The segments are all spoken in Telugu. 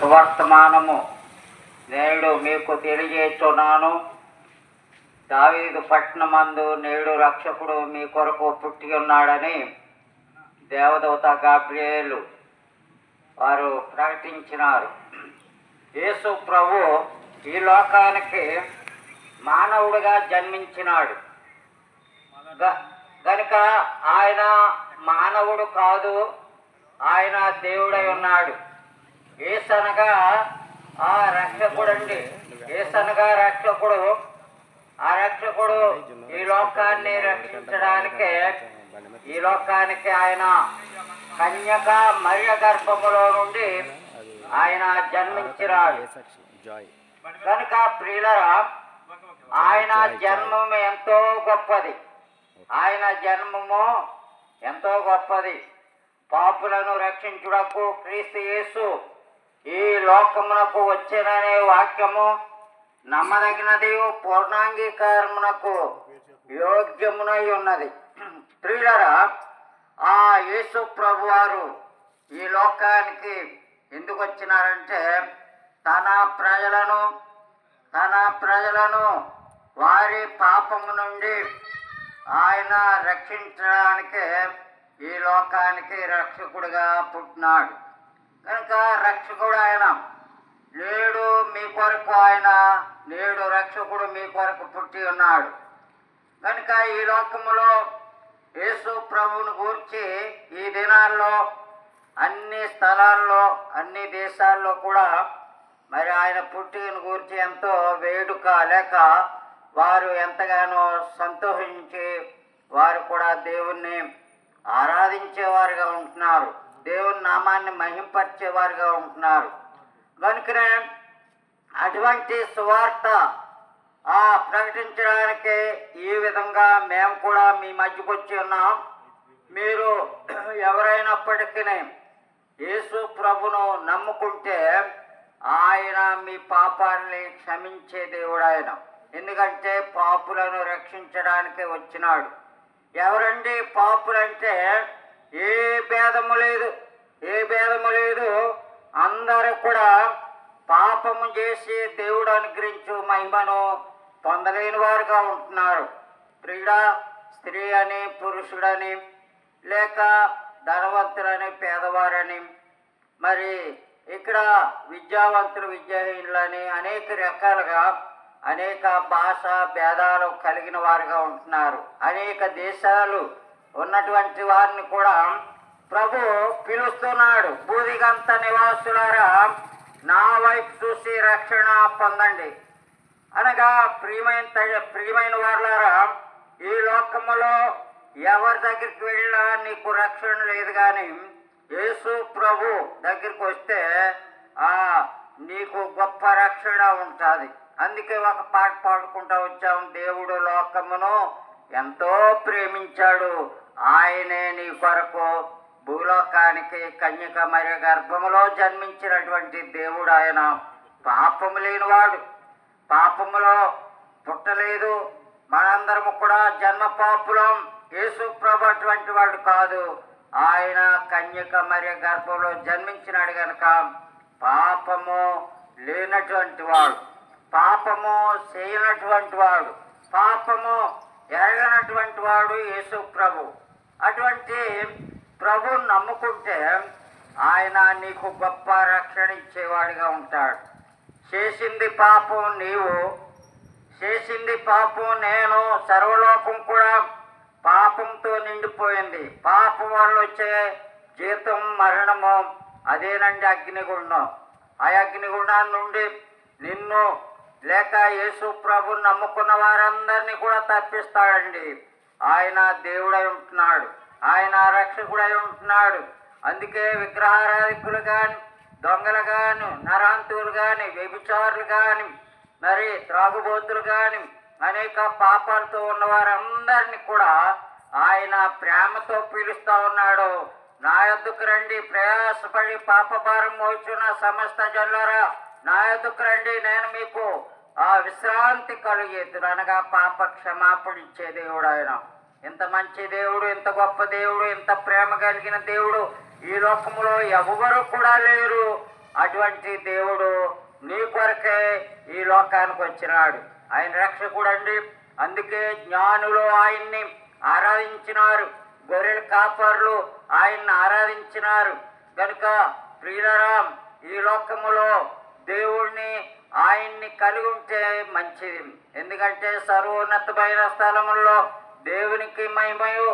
సువర్తమానము నేడు మీకు తెలియజేస్తున్నాను. దావీదు పట్టణమందు నేడు రక్షకుడు మీ కొరకు పుట్టి ఉన్నాడని దేవదూత గాబ్రియేలు వారు ప్రకటించినారు. యేసు ప్రభు ఈ లోకానికి మానవుడిగా జన్మించినాడు కనుక ఆయన మానవుడు కాదు, ఆయన దేవుడై ఉన్నాడు. యేసనగా ఆ రక్షకుడండి. యేసనగా రక్షకుడు. ఆ రక్షకుడు ఈ లోకాన్ని రక్షించడానికే ఈ లోకానికి ఆయన కన్యక మరియ గర్భములో నుండి ఆయన జన్మించినాడు. కనుక ప్రియులరా, ఆయన జన్మము ఎంతో గొప్పది. ఆయన జన్మము ఎంతో గొప్పది. పాపులను రక్షించుటకు క్రీస్తు యేసు ఈ లోకమునకు వచ్చేననే వాక్యము నమ్మదగినది, పూర్ణాంగీకారమునకు యోగ్యమునై ఉన్నది. ప్రియులరా, ఆ యేసు ప్రభు వారు ఈ లోకానికి ఎందుకు వచ్చినారంటే తన ప్రజలను వారి పాపము నుండి ఆయన రక్షించడానికే ఈ లోకానికి రక్షకుడిగా పుట్టినాడు. కనుక రక్షకుడు ఆయన. నేడు రక్షకుడు మీ కొరకు పుట్టి ఉన్నాడు. కనుక ఈ లోకములో యేసు ప్రభువును గూర్చి ఈ దినాల్లో అన్ని స్థలాల్లో అన్ని దేశాల్లో కూడా మరి ఆయన పుట్టిన గూర్చి ఎంతో వేడుక లేక వారు ఎంతగానో సంతోషించి వారు కూడా దేవుణ్ణి ఆరాధించేవారుగా ఉంటున్నారు. దేవుని నామాన్ని మహింపరిచేవారుగా ఉంటున్నారు. కనుకనే అటువంటి సువార్త ప్రకటించడానికి ఈ విధంగా మేము కూడా మీ మధ్యకు వచ్చి ఉన్నాం. మీరు ఎవరైనప్పటికీ యేసు ప్రభును నమ్ముకుంటే ఆయన మీ పాపాన్ని క్షమించే దేవుడు ఆయన. ఎందుకంటే పాపులను రక్షించడానికి వచ్చినాడు. ఎవరండి పాపులంటే ఏ భేదము లేదు. అందరూ కూడా పాపము చేసి దేవుడు అనుగ్రహించు మహిమను పొందలేని వారుగా ఉంటున్నారు. స్త్రీ అని, పురుషుడని, లేక ధనవంతులని, పేదవారని, మరి ఇక్కడ విద్యావంతులు, విద్యాహీనులని అనేక రకాలుగా అనేక భాష భేదాలు కలిగిన వారుగా ఉంటున్నారు. అనేక దేశాలు ఉన్నటువంటి వారిని కూడా ప్రభు పిలుస్తున్నాడు. భూదిగంత నివాసులారా, నా వైపు చూసి రక్షణ పొందండి అనగా ప్రియమైన వారులారా, ఈ లోకములో ఎవరి దగ్గరికి వెళ్ళినా నీకు రక్షణ లేదు. కానీ యేసు ప్రభు దగ్గరికి వస్తే నీకు గొప్ప రక్షణ ఉంటుంది. అందుకే ఒక పాట పాడుకుంటూ వచ్చాం. దేవుడు లోకమును ఎంతో ప్రేమించాడు, ఆయనే నీ కొరకు భూలోకానికి కన్యక మరియ గర్భములో జన్మించినటువంటి దేవుడు ఆయన. పాపము లేనివాడు, పాపములో పుట్టలేదు. మనందరము కూడా జన్మ పాపులం. యేసు ప్రభు అటువంటి వాడు కాదు. ఆయన కన్యక మరియ గర్భంలో జన్మించినాడు కనుక పాపము లేనటువంటి వాడు, పాపము చేయనటువంటి వాడు, పాపము ఎరగనటువంటి వాడు యేసు ప్రభు. అటువంటి ప్రభువుని నమ్ముకుంటే ఆయన నీకు గొప్ప రక్షణ ఇచ్చేవాడిగా ఉంటాడు. చేసింది పాపం నీవు, చేసింది పాపం నేను. సర్వలోకం కూడా పాపంతో నిండిపోయింది. పాపం వల్ల వచ్చే జీతం మరణము, అదేనండి అగ్నిగుండం. ఆ అగ్నిగుండం నుండి నిన్ను లేక యేసు ప్రభుని నమ్ముకున్న వారందరినీ కూడా తప్పిస్తాడండి. ఆయన దేవుడై ఉంటున్నాడు, ఆయన రక్షకుడై ఉంటున్నాడు. అందుకే విగ్రహారాధికులు కానీ, దొంగలు కానీ, నరాంతులు కానీ, వ్యభిచారులు కానీ, మరి త్రాగుబోతులు కానీ, అనేక పాపాలతో ఉన్న వారందరినీ కూడా ఆయన ప్రేమతో పిలుస్తూ ఉన్నాడు. నా యొద్దకు రండి, ప్రయాసపడి పాపభారం మోచున్న సమస్త జనులారా, నా యొద్దకు రండి, నేను మీకు విశ్రాంతి కలిగేతుడు అనగా పాప క్షమాపణ ఇచ్చే దేవుడు ఆయన. ఇంత మంచి దేవుడు, ఇంత గొప్ప దేవుడు, ఇంత ప్రేమ కలిగిన దేవుడు ఈ లోకములో ఎవరు కూడా లేరు. అటువంటి దేవుడు నీ కొరకే ఈ లోకానికి వచ్చినాడు. ఆయన రక్షకుడు అండి. అందుకే జ్ఞానులు ఆయన్ని ఆరాధించినారు, గొర్రెల కాపర్లు ఆయన్ని ఆరాధించినారు. కనుక ప్రియులారా, ఈ లోకములో దేవుణ్ణి ఆయన్ని కలిగి ఉంటే మంచిది. ఎందుకంటే సర్వోన్నతమైన స్థలముల్లో దేవునికి మహిమయు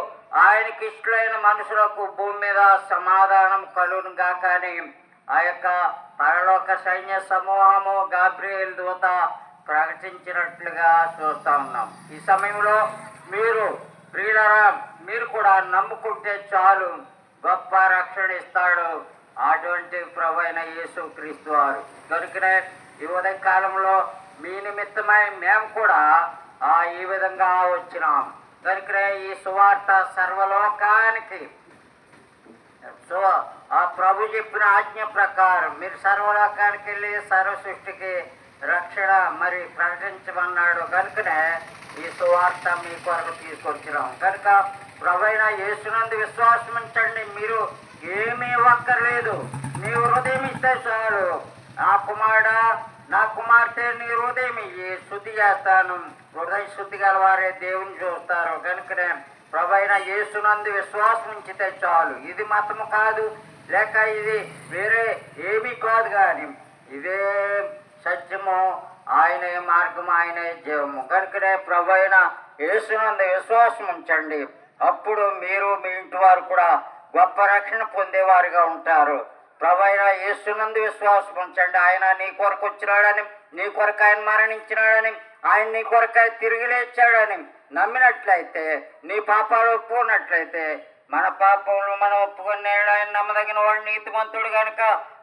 ఆయనకి ఇష్టమైన మనుషులకు భూమి మీద సమాధానం కలుగును గాక అని ఆ యొక్క పరలోక సైన్య సమూహము గాబ్రియేలు దూత ప్రకటించినట్లుగా చూస్తా ఉన్నాం. ఈ సమయంలో మీరు ప్రియులారా, మీరు కూడా నమ్ముకుంటే చాలు, గొప్ప రక్షణ ఇస్తాడు అటువంటి ప్రభు అయిన యేసుక్రీస్తు వారు. కనుకనే ఈ ఉదయ కాలంలో మీ నిమిత్తమై మేము కూడా ఈ విధంగా వచ్చినాం. కనుకనే ఈ సువార్త సర్వలోకానికి, సో ఆ ప్రభు చెప్పిన ఆజ్ఞ ప్రకారం మీరు సర్వలోకానికి వెళ్ళి సర్వ సృష్టికి రక్షణ మరి ప్రకటించమన్నాడు. కనుకనే ఈ సువార్త మీ కొరకు తీసుకొచ్చినాం. కనుక ప్రభు అయిన యేసునందు విశ్వాసం ఉంచండి. మీరు ఏమీ ఇవ్వక్కర్లేదు, నీ హృదయం ఇస్తే చాలు. నా కుమారుడా, నా కుమార్తె, నీ హృదయం ఇయ్యి, శుద్ధి చేస్తాను. హృదయ శుద్ధి గల వారే దేవుని చూస్తారు. కనుకనే ప్రభు అయిన యేసునందు విశ్వాసం ఉంచితే చాలు. ఇది మతము కాదు, లేక ఇది వేరే ఏమీ కాదు, కానీ ఇదే సత్యము, ఆయనే మార్గము, ఆయనే జీవము. కనుకనే ప్రభు అయిన యేసునందు విశ్వాసం ఉంచండి. అప్పుడు మీరు మీ ఇంటి వారు కూడా గొప్ప రక్షణ పొందేవారుగా ఉంటారు. ప్రభు అయిన యేసునందు విశ్వాసం ఉంచండి. ఆయన నీ కొరకు వచ్చినాడని, నీ కొరకు ఆయన మరణించినాడని, ఆయన నీ కొరకు తిరిగి లేచాడని నమ్మినట్లయితే, నీ పాపాలు ఒప్పుకున్నట్లయితే, మన పాపములు మనం ఒప్పుకునే ఆయన నమ్మదగిన వాడు, నీతిమంతుడు కనుక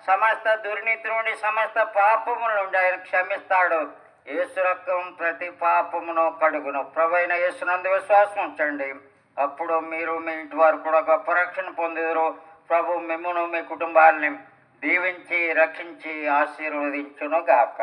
సమస్త దుర్నీతి నుండి సమస్త పాపముల నుండి ఆయన క్షమిస్తాడు. యేసు రక్తం ప్రతి పాపమును కడుగును. ప్రభు అయిన యేసునందు విశ్వాసం ఉంచండి. అప్పుడు మీరు మీ ఇంటి వారు కూడా గొప్ప రక్షణ పొందుదురు. ప్రభు మిమ్మును మీ కుటుంబాన్ని దీవించి రక్షించి ఆశీర్వదించును గాక.